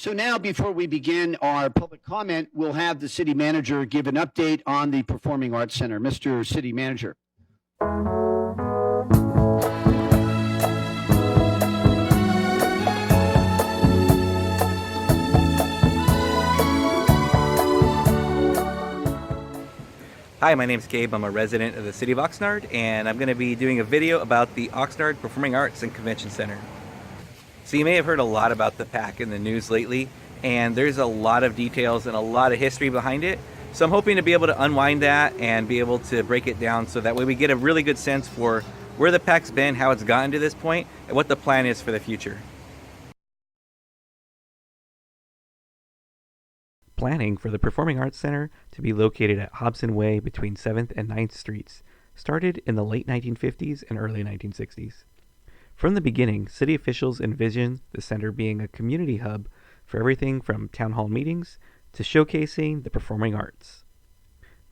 So now, before we begin our public comment, we'll have the city manager give an update on the Performing Arts Center. Mr. City Manager. Hi, my name is Gabe. I'm a resident of the city of Oxnard, and I'm going to be doing a video about the Oxnard Performing Arts and Convention Center. So you may have heard a lot about the PAC in the news lately, and there's a lot of details and a lot of history behind it. So I'm hoping to be able to unwind that and be able to break it down so that way we get a really good sense for where the PAC's been, how it's gotten to this point, and what the plan is for the future. Planning for the Performing Arts Center to be located at Hobson Way between 7th and 9th Streets started in the late 1950s and early 1960s. From the beginning, city officials envisioned the center being a community hub for everything from town hall meetings to showcasing the performing arts.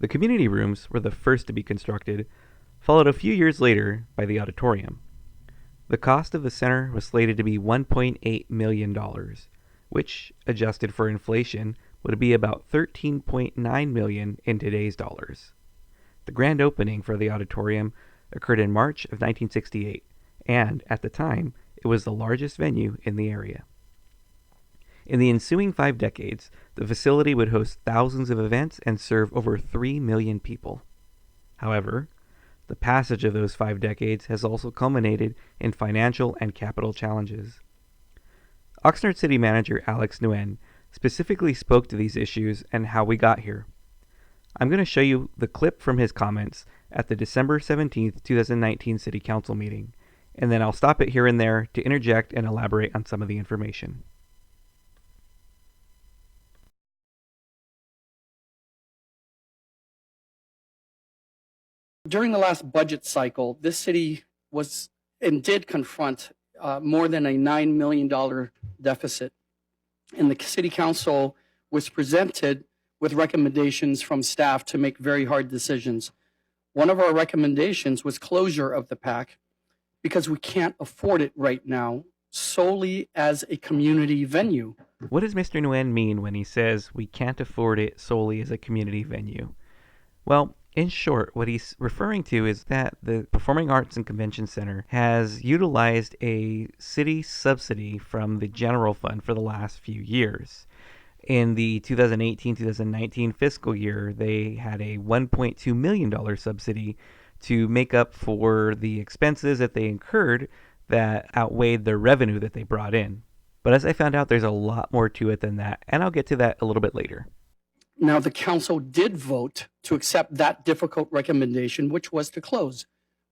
The community rooms were the first to be constructed, followed a few years later by the auditorium. The cost of the center was slated to be $1.8 million, which, adjusted for inflation, would be about $13.9 million in today's dollars. The grand opening for the auditorium occurred in March of 1968, and at the time, it was the largest venue in the area. In the ensuing 5 decades, the facility would host thousands of events and serve over 3 million people. However, the passage of those 5 decades has also culminated in financial and capital challenges. Oxnard City Manager Alex Nguyen specifically spoke to these issues and how we got here. I'm going to show you the clip from his comments at the December 17th, 2019 City Council meeting, and then I'll stop it here and there to interject and elaborate on some of the information. During the last budget cycle, this city was and did confront more than a $9 million deficit. And the city council was presented with recommendations from staff to make very hard decisions. One of our recommendations was closure of the PAC because we can't afford it right now solely as a community venue. What does Mr. Nguyen mean when he says we can't afford it solely as a community venue? Well, in short, what he's referring to is that the Performing Arts and Convention Center has utilized a city subsidy from the general fund for the last few years. In the 2018-2019 fiscal year, they had a $1.2 million subsidy to make up for the expenses that they incurred that outweighed the revenue that they brought in. But as I found out, there's a lot more to it than that, and I'll get to that a little bit later. Now, the council did vote to accept that difficult recommendation, which was to close.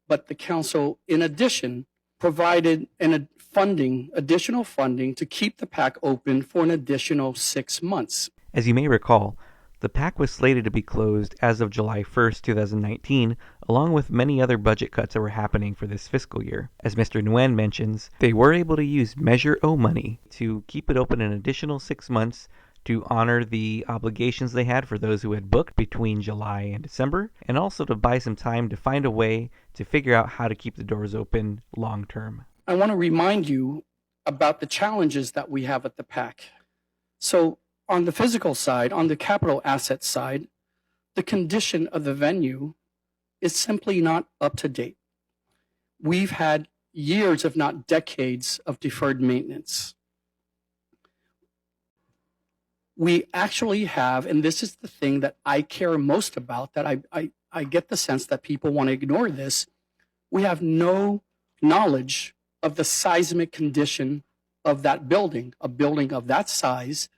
But the council, in addition, provided additional funding to keep the PAC open for an additional 6 months. As you may recall, the PAC was slated to be closed as of July 1st, 2019, along with many other budget cuts that were happening for this fiscal year. As Mr. Nguyen mentions, they were able to use Measure O money to keep it open an additional 6 months to honor the obligations they had for those who had booked between July and December, and also to buy some time to find a way to figure out how to keep the doors open long term. I want to remind you about the challenges that we have at the PAC. So on the physical side, on the capital asset side, the condition of the venue is simply not up to date. We've had years, if not decades, of deferred maintenance. We actually have, and this is the thing that I care most about, that I get the sense that people want to ignore this, we have no knowledge of the seismic condition of that building, a building of that size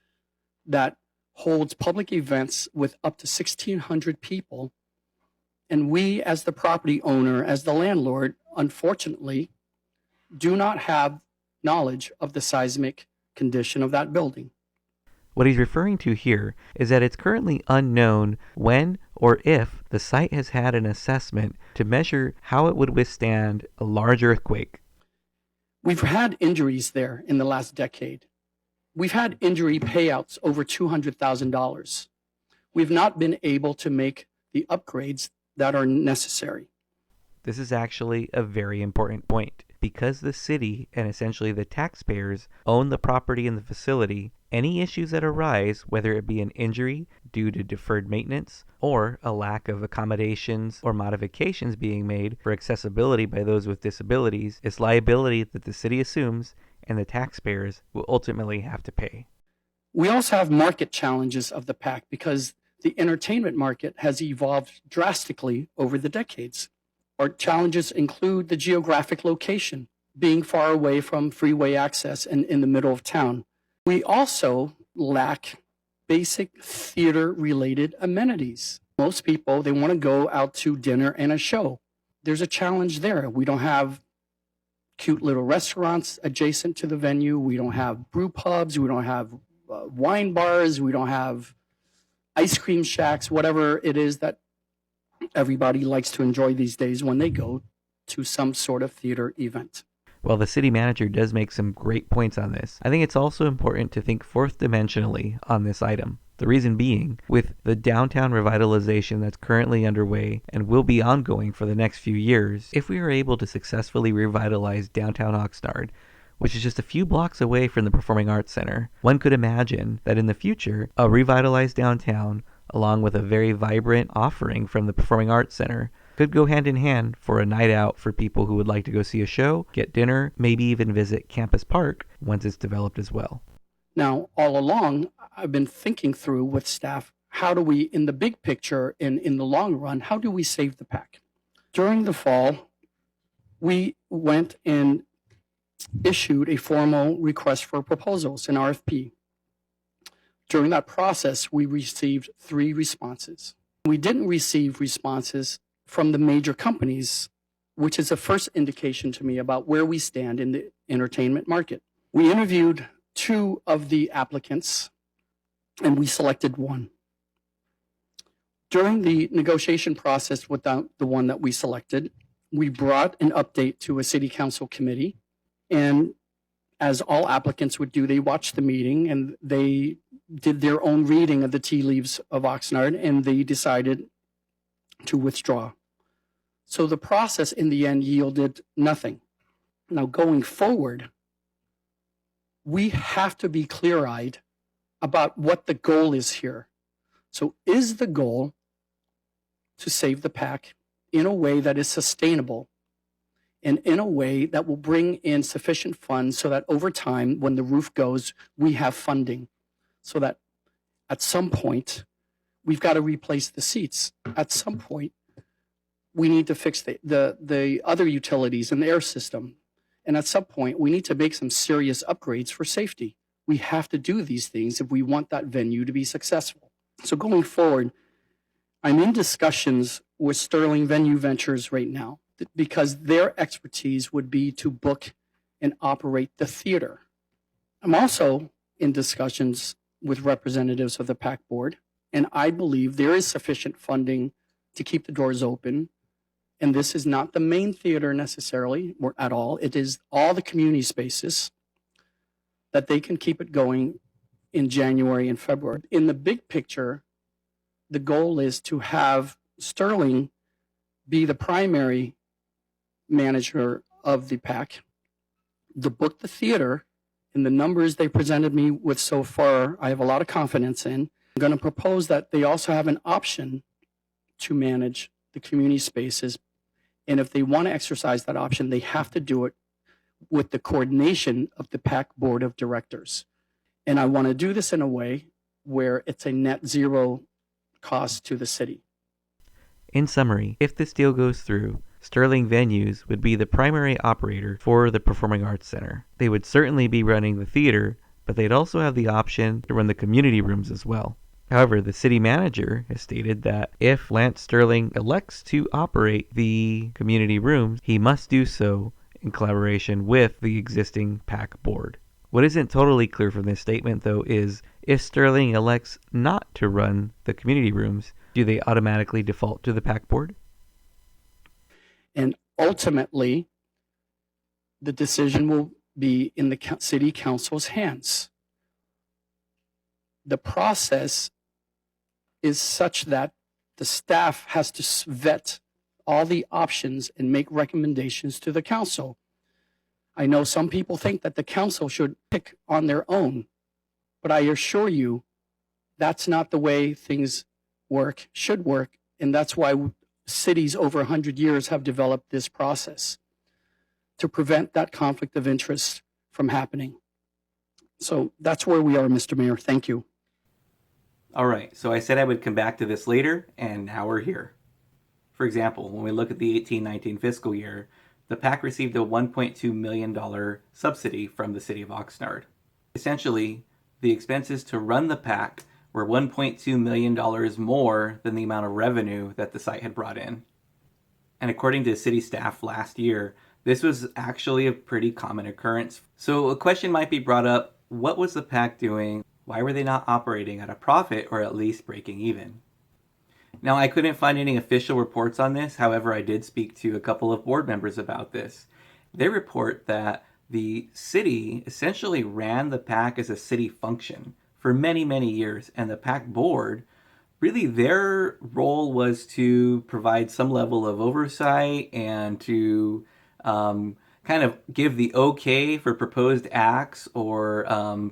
that holds public events with up to 1,600 people. And we, as the property owner, as the landlord, unfortunately, do not have knowledge of the seismic condition of that building. What he's referring to here is that it's currently unknown when or if the site has had an assessment to measure how it would withstand a large earthquake. We've had injuries there in the last decade. We've had injury payouts over $200,000. We've not been able to make the upgrades that are necessary. This is actually a very important point. Because the city and essentially the taxpayers own the property and the facility, any issues that arise, whether it be an injury due to deferred maintenance or a lack of accommodations or modifications being made for accessibility by those with disabilities, is liability that the city assumes and the taxpayers will ultimately have to pay. We also have market challenges of the PAC because the entertainment market has evolved drastically over the decades. Our challenges include the geographic location, being far away from freeway access and in the middle of town. We also lack basic theater-related amenities. Most people, they want to go out to dinner and a show. There's a challenge there. We don't have cute little restaurants adjacent to the venue. We don't have brew pubs. We don't have wine bars. We don't have ice cream shacks, whatever it is that everybody likes to enjoy these days when they go to some sort of theater event. While the city manager does make some great points on this, I think it's also important to think fourth dimensionally on this item. The reason being, with the downtown revitalization that's currently underway and will be ongoing for the next few years, if we are able to successfully revitalize downtown Oxnard, which is just a few blocks away from the Performing Arts Center, one could imagine that in the future, a revitalized downtown, along with a very vibrant offering from the Performing Arts Center, could go hand in hand for a night out for people who would like to go see a show, get dinner, maybe even visit Campus Park once it's developed as well. Now, all along, I've been thinking through with staff, how do we, in the big picture and in the long run, how do we save the PAC? During the fall, we went and issued a formal request for proposals, an RFP. During that process, we received 3 responses. We didn't receive responses from the major companies, which is a first indication to me about where we stand in the entertainment market. We interviewed 2 of the applicants, and we selected 1. During the negotiation process with the one that we selected, we brought an update to a city council committee, and as all applicants would do, they watched the meeting and they did their own reading of the tea leaves of Oxnard, and they decided to withdraw. So the process in the end yielded nothing. Now, going forward, we have to be clear-eyed about what the goal is here. So is the goal to save the PAC in a way that is sustainable and in a way that will bring in sufficient funds so that over time, when the roof goes, we have funding, so that at some point, we've got to replace the seats. At some point, we need to fix the other utilities and the air system. And at some point, we need to make some serious upgrades for safety. We have to do these things if we want that venue to be successful. So going forward, I'm in discussions with Sterling Venue Ventures right now because their expertise would be to book and operate the theater. I'm also in discussions with representatives of the PAC board, and I believe there is sufficient funding to keep the doors open. And this is not the main theater necessarily or at all. It is all the community spaces that they can keep it going in January and February. In the big picture, the goal is to have Sterling be the primary manager of the PAC, to book the theater, and the numbers they presented me with so far, I have a lot of confidence in. I'm going to propose that they also have an option to manage the community spaces. And if they want to exercise that option, they have to do it with the coordination of the PAC board of directors. And I want to do this in a way where it's a net zero cost to the city. In summary, if this deal goes through, Sterling Venues would be the primary operator for the Performing Arts Center. They would certainly be running the theater, but they'd also have the option to run the community rooms as well. However, the city manager has stated that if Lance Sterling elects to operate the community rooms, he must do so in collaboration with the existing PAC board. What isn't totally clear from this statement, though, is if Sterling elects not to run the community rooms, do they automatically default to the PAC board? And ultimately, the decision will be in the city council's hands. The process is such that the staff has to vet all the options and make recommendations to the council. I know some people think that the council should pick on their own, but I assure you that's not the way things should work, and that's why cities over 100 years have developed this process to prevent that conflict of interest from happening. So that's where we are, Mr. Mayor. Thank you. All right, so I said I would come back to this later, and now we're here. For example, when we look at the 18-19 fiscal year, the PAC received a $1.2 million subsidy from the city of Oxnard. Essentially, the expenses to run the PAC were $1.2 million more than the amount of revenue that the site had brought in. And according to city staff last year, this was actually a pretty common occurrence. So a question might be brought up, what was the PAC doing? Why were they not operating at a profit or at least breaking even? Now, I couldn't find any official reports on this. However, I did speak to a couple of board members about this. They report that the city essentially ran the PAC as a city function for many, many years. And the PAC board, really their role was to provide some level of oversight and to kind of give the okay for proposed acts or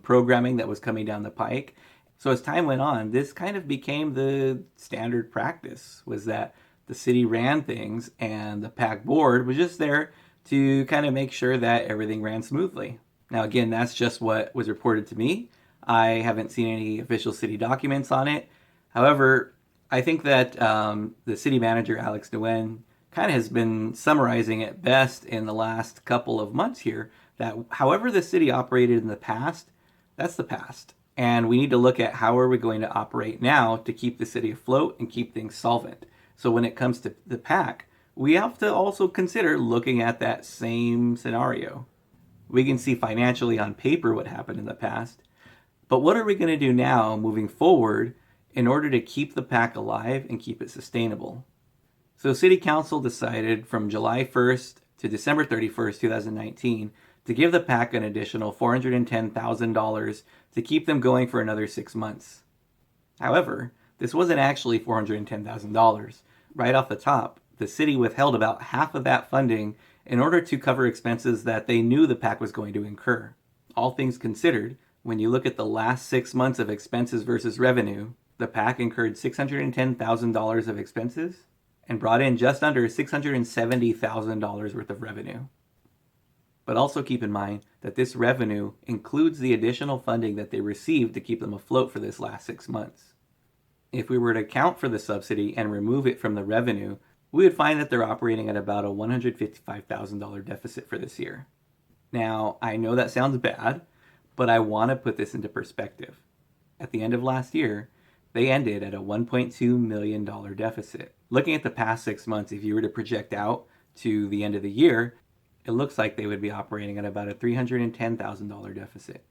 programming that was coming down the pike. So as time went on, this kind of became the standard practice, was that the city ran things and the PAC board was just there to kind of make sure that everything ran smoothly. Now, again, that's just what was reported to me. I haven't seen any official city documents on it. However, I think that the city manager, Alex Nguyen, kind of has been summarizing it best in the last couple of months here, that however the city operated in the past, that's the past. And we need to look at how are we going to operate now to keep the city afloat and keep things solvent. So when it comes to the PAC, we have to also consider looking at that same scenario. We can see financially on paper what happened in the past, but what are we going to do now moving forward in order to keep the PAC alive and keep it sustainable? So City Council decided from July 1st to December 31st, 2019, to give the PAC an additional $410,000 to keep them going for another 6 months. However, this wasn't actually $410,000. Right off the top, the city withheld about half of that funding in order to cover expenses that they knew the PAC was going to incur. All things considered, when you look at the last 6 months of expenses versus revenue, the PAC incurred $610,000 of expenses and brought in just under $670,000 worth of revenue. But also keep in mind that this revenue includes the additional funding that they received to keep them afloat for this last 6 months. If we were to account for the subsidy and remove it from the revenue, we would find that they're operating at about a $155,000 deficit for this year. Now, I know that sounds bad, but I want to put this into perspective. At the end of last year, they ended at a $1.2 million deficit. Looking at the past 6 months, if you were to project out to the end of the year, it looks like they would be operating at about a $310,000 deficit.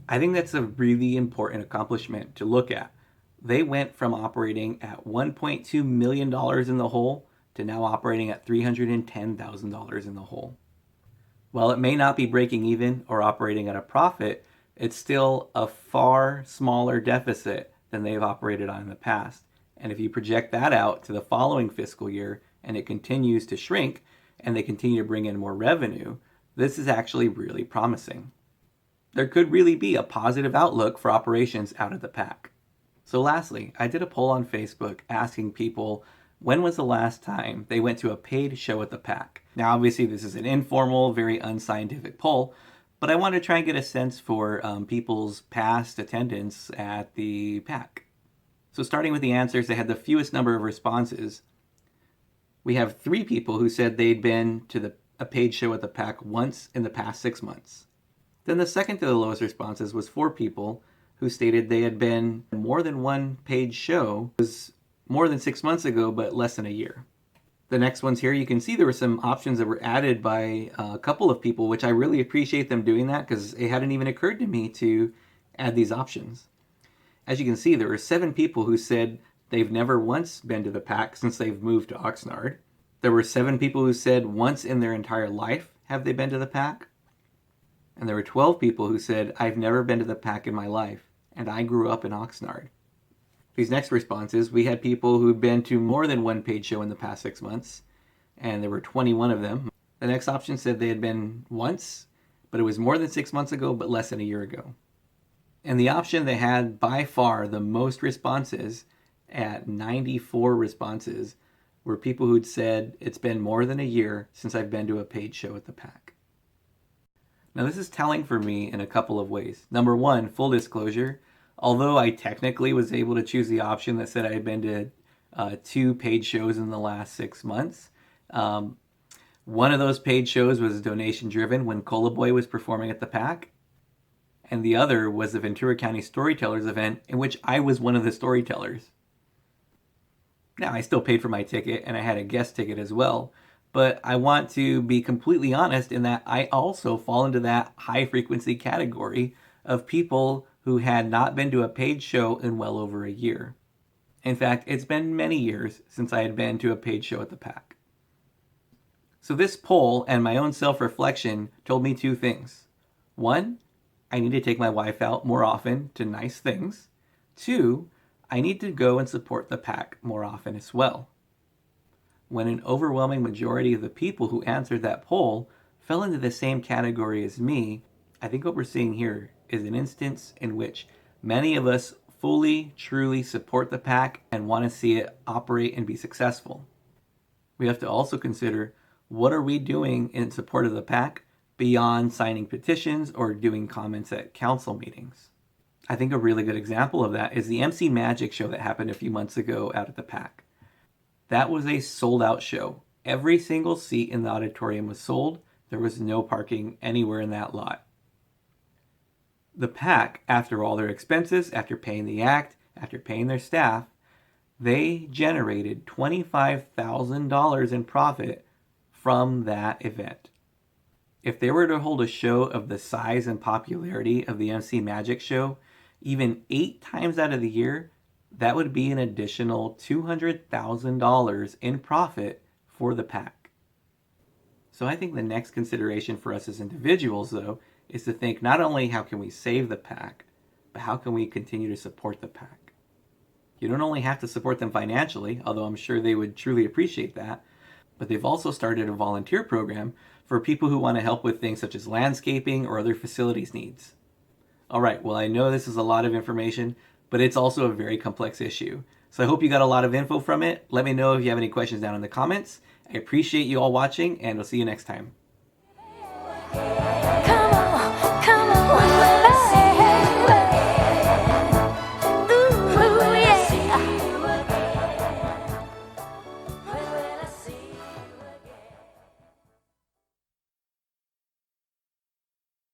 I think that's a really important accomplishment to look at. They went from operating at $1.2 million in the hole to now operating at $310,000 in the hole. While it may not be breaking even or operating at a profit, it's still a far smaller deficit than they've operated on in the past. And if you project that out to the following fiscal year and it continues to shrink, and they continue to bring in more revenue, this is actually really promising. There could really be a positive outlook for operations out of the PAC. So lastly, I did a poll on Facebook asking people when was the last time they went to a paid show at the PAC. Now obviously this is an informal, very unscientific poll, but I wanted to try and get a sense for people's past attendance at the PAC. So starting with the answers, they had the fewest number of responses. We have 3 people who said they'd been to a paid show at the PAC once in the past 6 months. Then the second to the lowest responses was 4 people who stated they had been more than one paid show. It was more than 6 months ago, but less than a year. The next ones here, you can see there were some options that were added by a couple of people, which I really appreciate them doing that because it hadn't even occurred to me to add these options. As you can see, there were 7 people who said they've never once been to the PAC since they've moved to Oxnard. There were 7 people who said once in their entire life have they been to the PAC. And there were 12 people who said, I've never been to the PAC in my life, and I grew up in Oxnard. These next responses, we had people who'd been to more than one paid show in the past 6 months, and there were 21 of them. The next option said they had been once, but it was more than 6 months ago, but less than a year ago. And the option that had by far the most responses, at 94 responses, were people who'd said it's been more than a year since I've been to a paid show at the PAC. Now this is telling for me in a couple of ways. Number one, full disclosure, although I technically was able to choose the option that said I had been to 2 paid shows in the last 6 months, one of those paid shows was donation driven when Cola Boy was performing at the PAC, and the other was the Ventura County Storytellers event in which I was one of the storytellers. Now, I still paid for my ticket and I had a guest ticket as well, but I want to be completely honest in that I also fall into that high frequency category of people who had not been to a paid show in well over a year. In fact, it's been many years since I had been to a paid show at the PAC. So this poll and my own self-reflection told me 2 things. 1, I need to take my wife out more often to nice things. 2, I need to go and support the PAC more often as well. When an overwhelming majority of the people who answered that poll fell into the same category as me, I think what we're seeing here is an instance in which many of us fully, truly support the PAC and want to see it operate and be successful. We have to also consider, what are we doing in support of the PAC beyond signing petitions or doing comments at council meetings? I think a really good example of that is the MC Magic show that happened a few months ago out at the PAC. That was a sold out show. Every single seat in the auditorium was sold. There was no parking anywhere in that lot. The PAC, after all their expenses, after paying the act, after paying their staff, they generated $25,000 in profit from that event. If they were to hold a show of the size and popularity of the MC Magic show, even 8 times out of the year, that would be an additional $200,000 in profit for the PAC. So I think the next consideration for us as individuals, though, is to think not only how can we save the PAC, but how can we continue to support the PAC? You don't only have to support them financially, although I'm sure they would truly appreciate that, but they've also started a volunteer program for people who want to help with things such as landscaping or other facilities needs. All right, well, I know this is a lot of information, but it's also a very complex issue. So I hope you got a lot of info from it. Let me know if you have any questions down in the comments. I appreciate you all watching, and we'll see you next time.